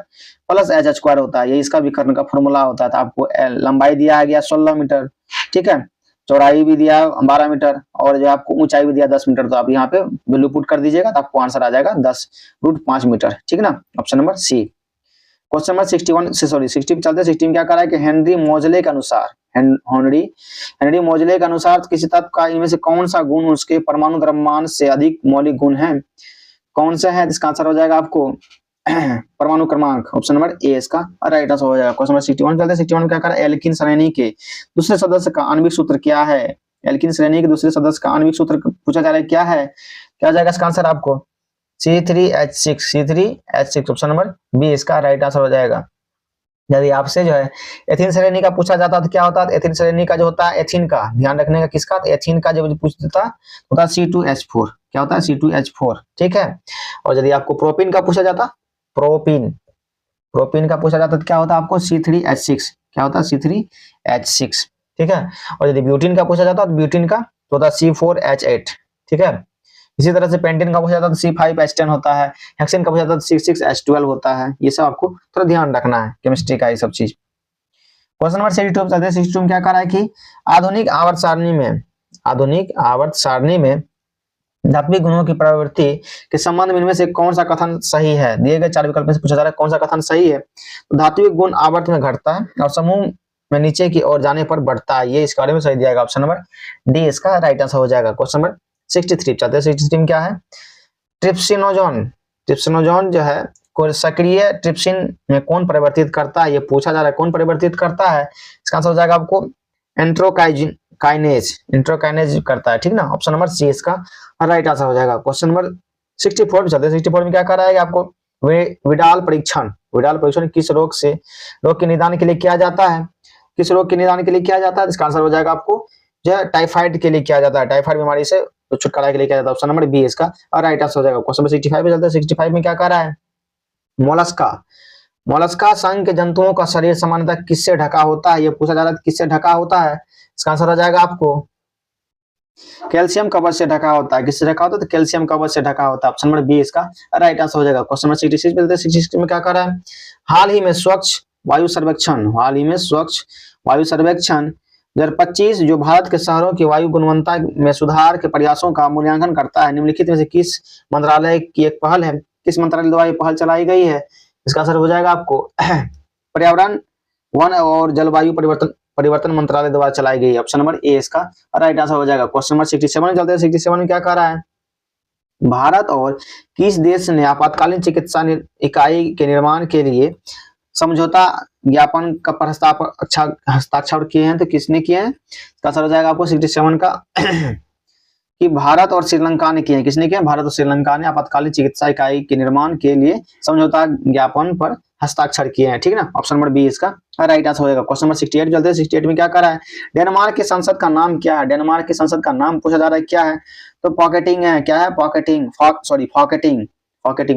plus H square होता है। ये इसका विकर्ण का फॉर्मूला होता है। तो आपको लंबाई दिया गया 16 मीटर, ठीक है, चौड़ाई भी दिया 12 मीटर और जो आपको ऊंचाई भी दिया 10 मीटर। तो आप यहाँ पे वैल्यू पुट कर दीजिएगा तो आपको आंसर आ जाएगा 10√5 मीटर, ठीक ना। Option number C. Question number 61 से 60 चलते हैं। 60 में क्या कह रहा है कि हेनरी मोजले के अनुसार किसी तत्व का इनमें से कौन सा गुण उसके परमाणु द्रव्यमान से अधिक मौलिक गुण है? कौन सा है? इसका आंसर हो जाएगा आपको परमाणु क्रमांक। ऑप्शन नंबर ए इसका राइट आंसर हो जाएगा। क्वेश्चन नंबर 61 चलते हैं। 61 में क्या कह रहा है? एल्किन श्रेणी के दूसरे सदस्य का आणविक सूत्र क्या है? एल्किन श्रेणी के दूसरे सदस्य का आणविक सूत्र पूछा जा रहा है, क्या है? क्या जाएगा इसका आंसर आपको? C3H6 ऑप्शन नंबर बी इसका राइट आंसर हो जाएगा। यदि आपसे जो है एथीन श्रेणी का पूछा जाता तो क्या होता है? एथीन श्रेणी का जो होता है, एथीन का ध्यान रखने का, किसका? तो एथीन का जो पूछता होता है C2H4। क्या होता है? C2H4, ठीक है। और यदि आपको प्रोपीन का पूछा जाता, प्रोपीन का पूछा जाता तो क्या होता है आपको? C3H6। क्या होता है? C3H6, ठीक है। और यदि ब्यूटीन का पूछा जाता तो ब्यूटीन का तो होता है C4H8, ठीक है। इसी तरह से पेंटेन का पूछा जाता तो C5H10 होता है। हेक्सेन का पूछा जाता तो C6H12 होता है। ये सब आपको थोड़ा ध्यान रखना है, केमिस्ट्री का ये सब चीज। क्वेश्चन नंबर 62 चलते हैं। 62 में क्या कह रहा है कि आधुनिक आवर्त सारणी में धात्विक गुणों की प्रवृत्ति के संबंध में इनमें से कौन सा कथन सही है? दिए गए 4 विकल्प में से पूछा जा रहा है कौन सा कथन सही है? तो धात्विक गुण आवर्त में घटता है और समूह में नीचे की ओर जाने पर बढ़ता है। ये इस बारे में सही दिया गया। ऑप्शन नंबर डी इसका राइट आंसर हो जाएगा। क्वेश्चन नंबर 63 चाहते हैं। 63 में क्या है? ट्रिप्सिनोजोन जो है सक्रिय ट्रिप्सिन में कौन परिवर्तित करता है? ये पूछा जा रहा है कौन परिवर्तित करता है। इसका आंसर हो जाएगा आपको एंट्रोकाइनेज करता है, ठीक ना। ऑप्शन नंबर सी इसका राइट आंसर हो जाएगा। क्वेश्चन नंबर 64 चलते हैं। 64 में क्या कर रहा है आपको? विडाल परीक्षण किस रोग के निदान के लिए किया जाता है? किस रोग के निदान के लिए किया जाता है? इसका आंसर हो जाएगा आपको जो है टाइफाइड के लिए किया जाता है। टाइफाइड बीमारी से छुटकारा के लिए किया जाता है। ऑप्शन नंबर बी इसका राइट आंसर हो जाएगा। क्वेश्चन नंबर 65 पे चलते हैं। 65 में क्या कर रहा है? मोलस्का संघ के जंतुओं का शरीर सामान्यतः किससे ढका होता है? ये पूछा जा रहा है किससे ढका होता है। इसका आंसर हो जाएगा आपको कैल्शियम कवच से ढका होता है। किससे ढका होता है? तो कैल्शियम कवच से ढका होता है। ऑप्शन नंबर बी इसका राइट आंसर हो जाएगा। क्वेश्चन नंबर 66 पे चलते हैं। 66 में क्या कर रहा है? हाल ही में स्वच्छ वायु सर्वेक्षण 2025 जो भारत के शहरों की वायु गुणवत्ता में सुधार के प्रयासों का मूल्यांकन करता है, निम्नलिखित में से किस मंत्रालय की एक पहल है? किस मंत्रालय द्वारा ये पहल चलाई गई है? इसका आंसर हो जाएगा आपको पर्यावरण, वन और जलवायु परिवर्तन मंत्रालय द्वारा चलाई गई है। ऑप्शन नंबर ए इसका राइट आंसर हो जाएगा। क्वेश्चन नंबर 67 चलते हैं। 67 में क्या कह रहा है? भारत और किस देश ने आपातकालीन चिकित्सा इकाई के निर्माण के लिए समझौता ज्ञापन का हस्ताक्षर किए हैं? तो किसने किए हैं? इसका आंसर हो जाएगा आपको 67 का कि भारत और श्रीलंका ने किए हैं। किसने किए? भारत और श्रीलंका ने आपातकालीन चिकित्सा इकाई के निर्माण के लिए समझौता ज्ञापन पर हस्ताक्षर किए हैं, ठीक ना। ऑप्शन नंबर बी इसका राइट आंसर हो जाएगा। क्वेश्चन नंबर 68 चलते हैं। 68 में क्या कर रहा है? डेनमार्क की संसद का नाम क्या है? डेनमार्क की संसद का नाम पूछा जा रहा है, क्या है? तो पॉकेटिंग है। क्या है? पॉकेटिंग।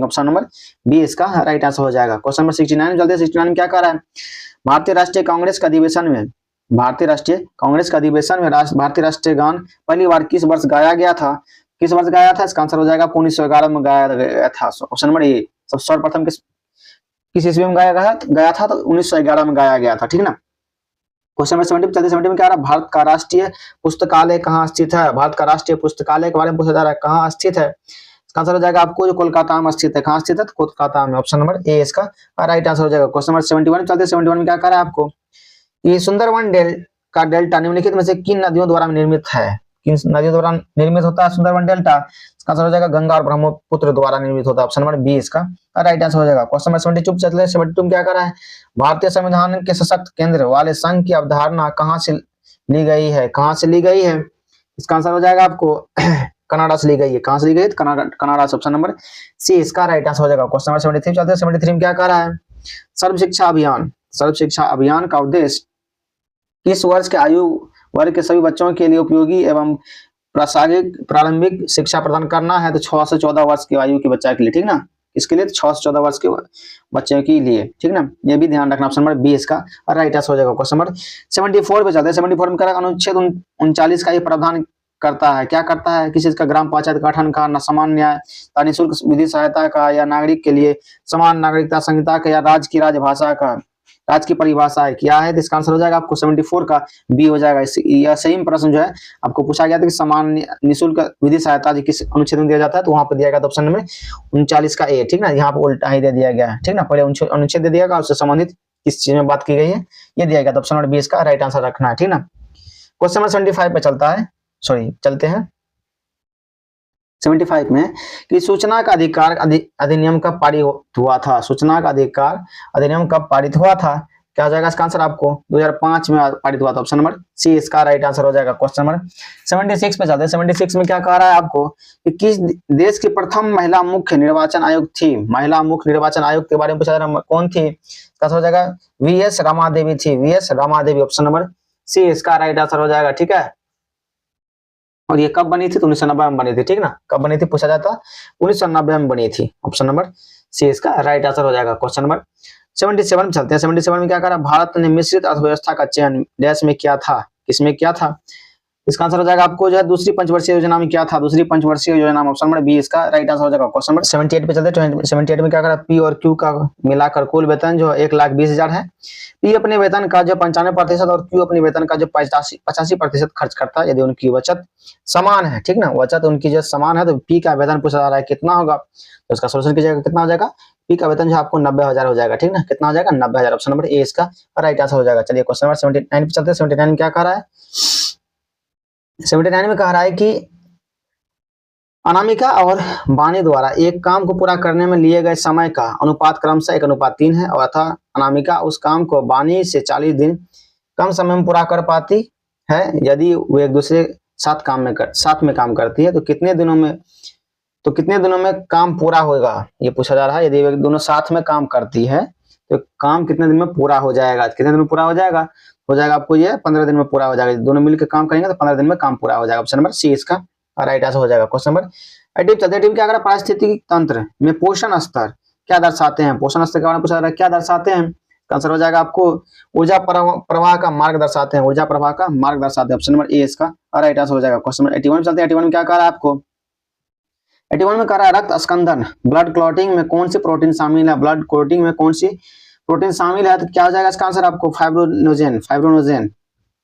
ऑप्शन नंबर बी इसका राइट आंसर हो जाएगा। क्वेश्चन नंबर 69 चलते हैं। 69 में क्या कर रहा है? भारतीय राष्ट्रीय कांग्रेस का अधिवेशन में भारतीय राष्ट्रीय गान पहली बार किस वर्ष गाया गया था? किस वर्ष गाया था? इसका आंसर हो जाएगा 1911 में गाया गया था। Option number A. सब सर्वप्रथम किस ईस्वी में गया था? तो 1911 में गाया गया था, ठीक ना। क्वेश्चन नंबर 70 चलते 70 में क्या आ रहा है? भारत का राष्ट्रीय पुस्तकालय कहाँ स्थित है? भारत का राष्ट्रीय पुस्तकालय के बारे में पूछा जा रहा है, कहाँ स्थित है? इसका आंसर हो जाएगा आपको जो कोलकाता में स्थित है। कहाँ स्थित है? कोलकाता में। ऑप्शन नंबर ए इसका राइट आंसर हो जाएगा। क्वेश्चन नंबर 71 चलते 71 में क्या कर रहा है आपको? ये सुंदरवन का डेल्टा निम्नलिखित में से किन नदियों द्वारा निर्मित है? किन नदियों द्वारा निर्मित होता है सुंदरवन डेल्टा? इसका आंसर हो जाएगा गंगा और ब्रह्मपुत्र द्वारा निर्मित होता है। ऑप्शन नंबर बी इसका राइट आंसर हो जाएगा। क्वेश्चन नंबर 72 चलते 72 में क्या कर रहा है? भारतीय संविधान के सशक्त केंद्र वाले संघ की अवधारणा कहाँ से ली गई है? कहाँ से ली गई है? इसका आंसर हो जाएगा आपको कनाडा से ली गई है। कहाँ से ली गई है? कनाडा से। ऑप्शन नंबर सी इसका राइट आंसर हो जाएगा। क्वेश्चन नंबर 73 चलते 73 में क्या कर रहा है? सर्व शिक्षा अभियान। सर्व शिक्षा अभियान का उद्देश्य किस वर्ष के आयु वर्ग के सभी बच्चों के लिए उपयोगी एवं प्रारंभिक शिक्षा प्रदान करना है? तो 6 से 14 वर्ष की आयु के बच्चा के लिए, ठीक ना। इसके लिए 6 से 14 वर्ष के बच्चों के लिए, ठीक ना। ये भी ध्यान रखना। ऑप्शन नंबर बी इसका राइट आंसर हो जाएगा। क्वेश्चन नंबर 74 पे चलते हैं। 74 में क्या अनुच्छेद 39 का ये प्रावधान करता है? क्या करता है? किसी का ग्राम पंचायत गठन का, न समान न्याय, निःशुल्क विधि सहायता का, या नागरिक के लिए समान नागरिकता संहिता का, या राज्य की राजभाषा का, राज्य की परिभाषा है क्या है? तो इसका आंसर हो जाएगा आपको 74 का बी हो जाएगा। यह सही प्रश्न जो है आपको पूछा गया था कि समान निःशुल्क विधि सहायता किस अनुच्छेद में दिया जाता है, तो वहां पर दिया गया था ऑप्शन नंबर 39 का ए, ठीक ना। यहाँ पर उल्टा ही दे दिया गया है, ठीक ना। पहले अनुच्छेद दे दिया गया, उससे संबंधित किस चीज में बात की गई है ये दिया गया था। ऑप्शन नंबर बी इसका राइट आंसर रखना है, ठीक ना। क्वेश्चन नंबर 75 पे चलते हैं 75 में कि सूचना का अधिकार अधिनियम कब पारित हुआ था? सूचना का अधिकार अधिनियम कब पारित हुआ था? क्या हो जाएगा इसका आंसर आपको? 2005 में पारित हुआ था। ऑप्शन नंबर सी इसका राइट आंसर हो जाएगा। क्वेश्चन नंबर 76 पे चलते हैं। 76 में क्या कह रहा है आपको कि किस देश की प्रथम महिला मुख्य निर्वाचन आयुक्त थी? महिला मुख्य निर्वाचन आयुक्त के बारे में पूछा जा रहा है, कौन थी? इसका हो जाएगा वीएस रमा देवी थी। VS Rama Devi. Option number सी इसका राइट आंसर हो जाएगा, ठीक है। और ये कब बनी थी? तो 1990 में बनी थी, ठीक ना। कब बनी थी पूछा जाता? 1990 में बनी थी। ऑप्शन नंबर सी इसका राइट आंसर हो जाएगा। क्वेश्चन नंबर 77 में चलते हैं। 77 में क्या करा? भारत ने मिश्रित अर्थव्यवस्था का चयन देश में किया था? किसमें किया था? इसका आंसर हो जाएगा आपको जो है दूसरी पंचवर्षीय योजना में क्या था? दूसरी पंचवर्षीय योजना में। ऑप्शन नंबर बी इसका राइट आंसर हो जाएगा। क्वेश्चन नंबर 78 पे चलते हैं। 78 में क्या करा? पी और क्यू का मिलाकर कुल वेतन जो 1,20,000 है। पी अपने वेतन का जो 95% और क्यू अपने वेतन का जो 85% खर्च करता है यदि उनकी बचत समान है, ठीक ना। बचत उनकी जो समान है तो पी का वेतन पूछा जा रहा है कितना होगा, तो इसका सोल्यूशन कीजिएगा कितना हो जाएगा? पी का वेतन जो आपको 90,000 हो जाएगा, ठीक ना। कितना हो जाएगा? 90,000। ऑप्शन नंबर ए इसका राइट आंसर हो जाएगा। चलिए क्वेश्चन नंबर 79 पे चलते हैं। 79 में क्या कह रहा है? 79 में कह रहा है कि अनामिका और बानी द्वारा एक काम को पूरा करने में लिए गए समय का अनुपात क्रमशः 1:3 है, और अतः अनामिका उस काम को बानी से 40 दिन कम समय में पूरा कर पाती है। यदि वो एक दूसरे साथ में काम करती है तो कितने दिनों में काम पूरा होगा, ये पूछा जा रहा है। यदि वे दोनों साथ में काम करती है तो काम कितने दिन में पूरा हो जाएगा? कितने दिन में पूरा हो जाएगा? हो जाएगा आपको ये 15 दिन में पूरा हो जाएगा। दोनों मिलकर काम करेंगे तो 15 दिन में काम पूरा हो जाएगा। ऑप्शन नंबर सी इसका राइट आंसर हो जाएगा। क्वेश्चन नंबर 80 चलते हैं। क्या करें? पारिस्थितिकी तंत्र में पोषण स्तर क्या दर्शाते हैं? पोषण स्तर के बारे में पूछा जा रहा है, क्या दर्शाते हैं? आंसर हो जाएगा आपको ऊर्जा प्रवाह का मार्ग दर्शाते हैं। ऊर्जा प्रवाह का मार्ग दर्शाते हैं। ऑप्शन नंबर ए इसका राइट आंसर हो जाएगा। क्वेश्चन नंबर 81 चलते हैं। 81 में क्या कह रहा है आपको? 81 में कह रहा है रक्त स्कंदन ब्लड क्लॉटिंग में कौन सी प्रोटीन शामिल है? ब्लड क्लॉटिंग में कौन सी प्रोटीन शामिल है? तो क्या हो जाएगा इसका आंसर आपको? फाइब्रोनोजेन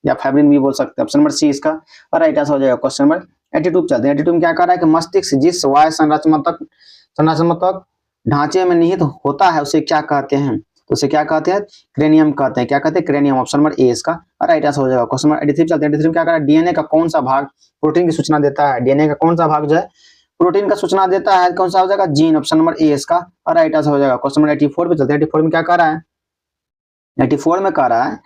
या फाइब्रिन भी बोल सकते हैं। ऑप्शन नंबर सी इसका राइट आंसर हो जाएगा। क्वेश्चन नंबर 82 चलते हैं। 82 में क्या कह रहा है कि मस्तिष्क जिस वायु संरचनात्मक ढांचे में निहित होता है उसे क्या कहते हैं? तो उसे क्या कहते हैं? क्रेनियम कहते हैं। क्या कहते हैं? क्रेनियम। ऑप्शन नंबर ए इसका राइट आंसर हो जाएगा। क्वेश्चन नंबर 83 चलते हैं। 83 में क्या कह रहा है? डीएनए का कौन सा भाग प्रोटीन की सूचना देता है? डीएनए का कौन सा भाग जो है प्रोटीन का सूचना देता है? कौन सा हो जाएगा? जीन। ऑप्शन नंबर ए इसका राइट आंसर हो जाएगा। क्वेश्चन नंबर 84 पे चलते हैं। 84 में क्या कह रहा है? 84 में कह रहा है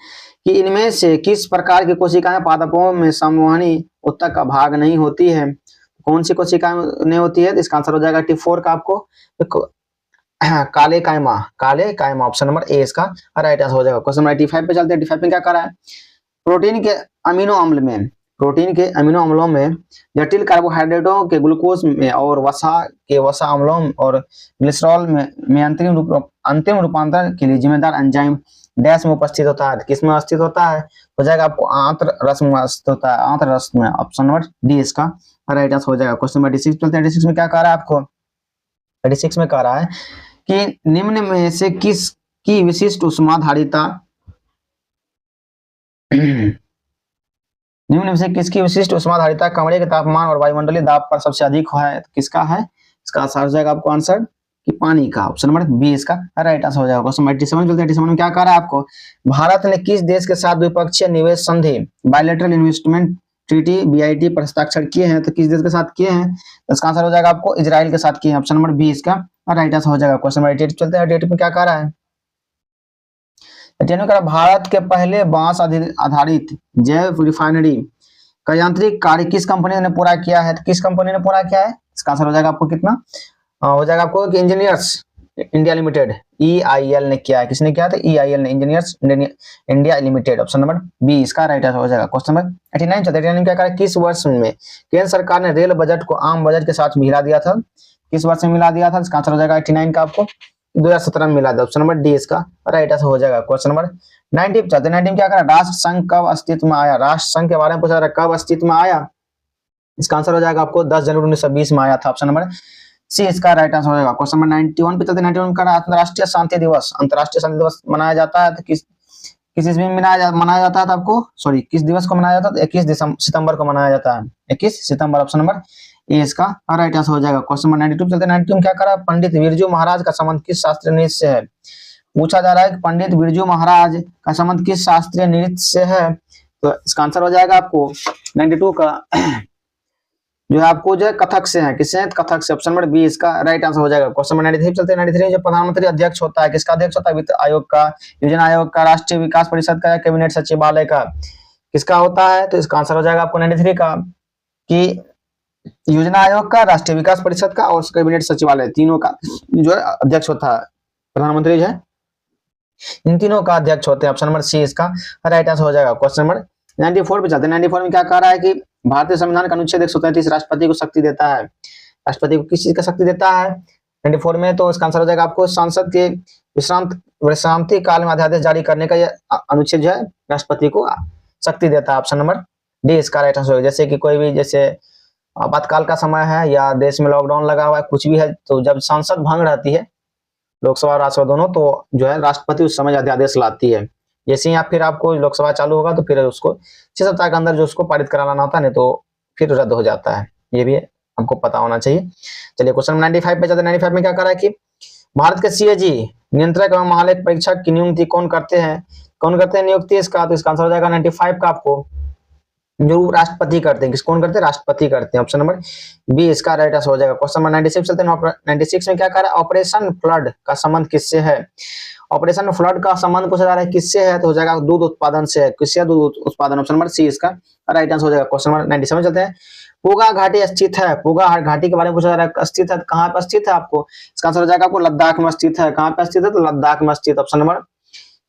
कि इनमें से किस प्रकार की कोशिकाएं पादपों में संवहनी ऊतक का भाग नहीं होती है? कौन सी कोशिकाएं नहीं होती है? इसका आंसर हो जाएगा 84 का आपको काले कायमा। ऑप्शन नंबर ए इसका राइट आंसर हो जाएगा। क्वेश्चन नंबर 85 पे चलते हैं। 85 में क्या कर रहा है? प्रोटीन के अमीनो अम्लों में जटिल कार्बोहाइड्रेटों के ग्लूकोज में और वसा अम्लों और ग्लिसरॉल में अंतिम रूपांतरण के लिए जिम्मेदार एंजाइम डैश में उपस्थित होता है। किस में स्थित होता है? हो जाएगा आपको आंत्र रस में स्थित होता है। आंत्र रस में। ऑप्शन नंबर डी इसका राइट आंसर हो जाएगा। क्वेश्चन नंबर 86 चलते हैं। 86 में क्या कह रहा है आपको? 86 में कह रहा है कि निम्न में से किस की विशिष्ट ऊष्माधारिता निम्न में से किसकी विशिष्ट ऊष्माधारिता कमरे के तापमान और वायुमंडलीय दाब पर सबसे अधिक है? किसका है? इसका आंसर हो जाएगा आपको आंसर कि पानी का। ऑप्शन नंबर बी इसका राइट आंसर हो जाएगा। क्वेश्चन 87 चलते हैं। 87 में क्या कह रहा है आपको? भारत ने किस देश के साथ द्विपक्षीय निवेश संधि बायलैटरल इन्वेस्टमेंट ट्रीटी बीआईटी पर हस्ताक्षर किए हैं? तो किस देश के साथ किए हैं? तो इसका आंसर हो जाएगा आपको इजराइल के साथ किए हैं। ऑप्शन नंबर बी इसका राइट आंसर हो जाएगा। क्वेश्चन नंबर 88 चलते हैं। 88 में क्या कह रहा है? भारत के पहले बांस आधारित जैव रिफाइनरी का यांत्रिक कार्य किस कंपनी ने पूरा किया है? तो किस कंपनी ने पूरा किया है? इसका आंसर हो जाएगा आपको कितना? हो जाएगा आपको कि इंजीनियर्स इंडिया लिमिटेड EIL ने किया है। किसने किया था? EIL ने, engineers India limited. Option number B इसका राइट आंसर हो जाएगा। क्वेश्चन नंबर 89 चलते हैं। 89 क्या कहा? किस वर्ष में केंद्र सरकार ने रेल बजट को आम बजट के साथ मिला दिया था? किस वर्ष में मिला दिया था? इसका आंसर हो जाएगा 89 का आपको 2017 में मिला था। ऑप्शन नंबर डी इसका राइट आंसर हो जाएगा। क्वेश्चन नंबर 90 चलते हैं। 90 क्या करा? राष्ट्र संघ कब अस्तित्व में आया? राष्ट्र संघ के बारे में पूछा जा रहा है, कब अस्तित्व में आया? इसका आंसर हो जाएगा आपको 10 जनवरी 1920 में आया था। ऑप्शन नंबर सी इसका राइट आंसर हो जाएगा। क्वेश्चन नंबर 91 पे चलते हैं। 91 का अंतरराष्ट्रीय शांति दिवस मनाया जाता है तो किस ईस्वी में मनाया जाता है? तो आपको सॉरी किस दिवस को मनाया जाता है? 21 सितंबर को मनाया जाता है। 21 सितंबर। ऑप्शन नंबर ए इसका राइट आंसर हो जाएगा। क्वेश्चन नंबर 92 चलते हैं। 92 में क्या करा? पंडित बिरजू महाराज का संबंध किस शास्त्रीय नृत्य से है? पूछा जा रहा है कि पंडित बिरजू महाराज का संबंध किस शास्त्रीय नृत्य से है? तो इसका आंसर हो जाएगा आपको 92 का जो है आपको जो है कथक से है। किससे है? कथक से। ऑप्शन नंबर बी इसका राइट आंसर हो जाएगा। क्वेश्चन नंबर 93 चलते हैं। 93 जो प्रधानमंत्री अध्यक्ष होता है, किसका अध्यक्ष होता है? वित्त आयोग का, योजना आयोग का, राष्ट्रीय विकास परिषद का या कैबिनेट सचिवालय का? किसका होता है? तो इसका आंसर हो जाएगा आपको 93 का कि योजना आयोग का, राष्ट्रीय विकास परिषद का और कैबिनेट सचिवालय, तीनों का जो है अध्यक्ष होता है। प्रधानमंत्री जो है इन तीनों का अध्यक्ष होते हैं। ऑप्शन नंबर सी इसका राइट आंसर हो जाएगा। क्वेश्चन नंबर 94 पे चलते हैं। 94 में क्या कह रहा है कि भारतीय संविधान का अनुच्छेद 133 राष्ट्रपति को शक्ति देता है। राष्ट्रपति को किस चीज का शक्ति देता है 94 में? तो इसका आंसर हो जाएगा आपको संसद के विश्रांति काल में अध्यादेश जारी करने का यह अनुच्छेद जो है राष्ट्रपति को शक्ति देता है। ऑप्शन नंबर डी इसका राइट आंसर होगा। जैसे कि कोई भी जैसे आपातकाल का समय है या देश में लॉकडाउन लगा हुआ है, कुछ भी है, तो जब संसद भंग रहती है, लोकसभा और राज्यसभा दोनों, तो जो है राष्ट्रपति उस समय अध्यादेश लाती है। जैसे ही आप फिर आपको लोकसभा चालू होगा तो फिर उसको 6 सप्ताह के अंदर जो उसको पारित कराना होता है, नहीं तो फिर रद्द हो जाता है। ये भी हमको पता होना चाहिए। चलिए क्वेश्चन 95 पे चलते हैं। 95 में क्या कह रहा है कि भारत के CAG नियंत्रक एवं महालेख परीक्षक की नियुक्ति कौन करते हैं नियुक्ति इसका? तो इसका आंसर हो जाएगा 95 का आपको जो राष्ट्रपति करते हैं। कौन करते हैं? राष्ट्रपति करते हैं। ऑप्शन नंबर बी इसका राइट आंसर हो जाएगा। क्वेश्चन नंबर 96 चलते हैं। 96 में क्या कह रहा है? ऑपरेशन फ्लड का संबंध किससे है? ऑपरेशन फ्लड का संबंध पूछा जा रहा है किससे है? तो हो जाएगा दूध उत्पादन से है। किससे? दूध उत्पादन। ऑप्शन नंबर सी इसका राइट आंसर हो जाएगा। क्वेश्चन नंबर 97 चलते हैं। पूगा घाटी स्थित है। पूगा घाटी के बारे में पूछा जा रहा है, स्थित है कहाँ पे स्थित है? आपको इसका आंसर हो जाएगा आपको लद्दाख में स्थित है। कहाँ पे स्थित है? तो लद्दाख में स्थित। ऑप्शन नंबर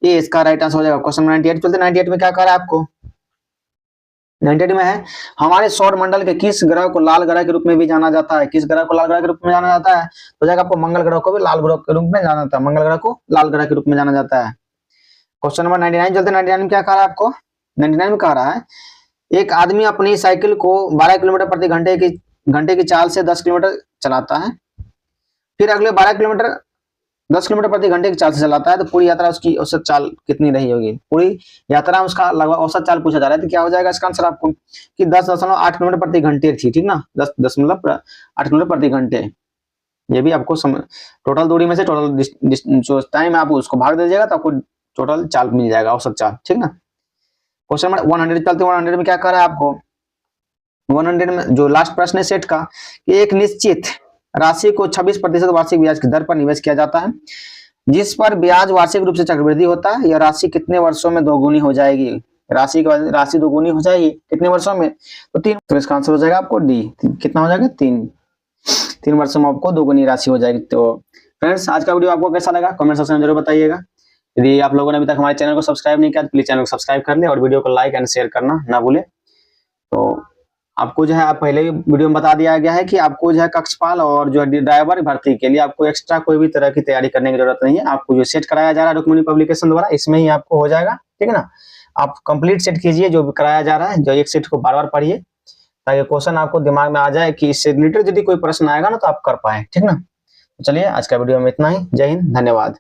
ए इसका राइट आंसर हो जाएगा। क्वेश्चन 98 चलते हैं। 98 में क्या कह रहा है आपको? 98 में है हमारे सौर मंडल के किस ग्रह को लाल ग्रह के रूप में भी जाना जाता है? किस ग्रह को लाल ग्रह के रूप में जाना जाता है? तो जाएगा आपको मंगल ग्रह को भी लाल ग्रह के रूप में जाना जाता है। मंगल ग्रह को लाल ग्रह के रूप में जाना जाता है। क्वेश्चन नंबर 99 चलते हैं। 99 में क्या कह रहा है आपको? 99 में कह रहा है एक आदमी अपनी साइकिल को 12 किलोमीटर प्रति घंटे की चाल से 10 किलोमीटर चलाता है, फिर अगले 12 किलोमीटर 10 किलोमीटर प्रति घंटे की चाल से चलाता है, तो पूरी यात्रा उसकी औसत चाल कितनी रही होगी? पूरी यात्रा उसका लगभग औसत चाल पूछा जा रहा है, तो क्या हो जाएगा इसका आंसर आपको कि 10.8 किलोमीटर प्रति घंटे थी। ठीक ना, 10.8 किलोमीटर प्रति घंटे। ये भी आपको टोटल दूरी में से टोटल जो टाइम है आप उसको भाग दीजिएगा तो आपको टोटल चाल मिल जाएगा, औसत चाल। ठीक ना। क्वेश्चन नंबर 100 चलते हैं। 100 में क्या कर रहा है आपको? 100 में जो लास्ट प्रश्न है सेट का कि एक निश्चित राशि को 26% वार्षिक ब्याज की दर पर निवेश किया जाता है, जिस पर ब्याज वार्षिक रूप से चक्रवृद्धि होता है। यह राशि कितने वर्षों में दोगुनी हो जाएगी? राशि दोगुनी हो जाएगी कितने वर्षों में? तो 3। तो इसका आंसर हो जाएगा आपको डी। कितना हो जाएगा? 3 वर्षों में आपको दोगुनी राशि हो जाएगी। तो फ्रेंड्स आज का वीडियो आपको कैसा लगा कमेंट सेक्शन में जरूर बताइएगा। यदि आप लोगों ने अभी तक हमारे चैनल को सब्सक्राइब नहीं किया तो प्लीज चैनल को सब्सक्राइब कर ले और वीडियो को लाइक एंड शेयर करना ना भूले। तो आपको जो है आप पहले ही वीडियो में बता दिया गया है कि आपको जो है कक्षपाल और जो है ड्राइवर भर्ती के लिए आपको एक्स्ट्रा कोई भी तरह की तैयारी करने की जरूरत नहीं है। आपको जो सेट कराया जा रहा है डॉक्यूमेंट पब्लिकेशन द्वारा, इसमें ही आपको हो जाएगा। ठीक है ना। आप कंप्लीट सेट कीजिए जो भी कराया जा रहा है, जो एक सेट को बार बार पढ़िए ताकि क्वेश्चन आपको दिमाग में आ जाए कि इससे रिलेटेड यदि कोई प्रश्न आएगा ना तो आप कर पाए, ठीक ना। तो चलिए आज का वीडियो में इतना ही। जय हिंद, धन्यवाद।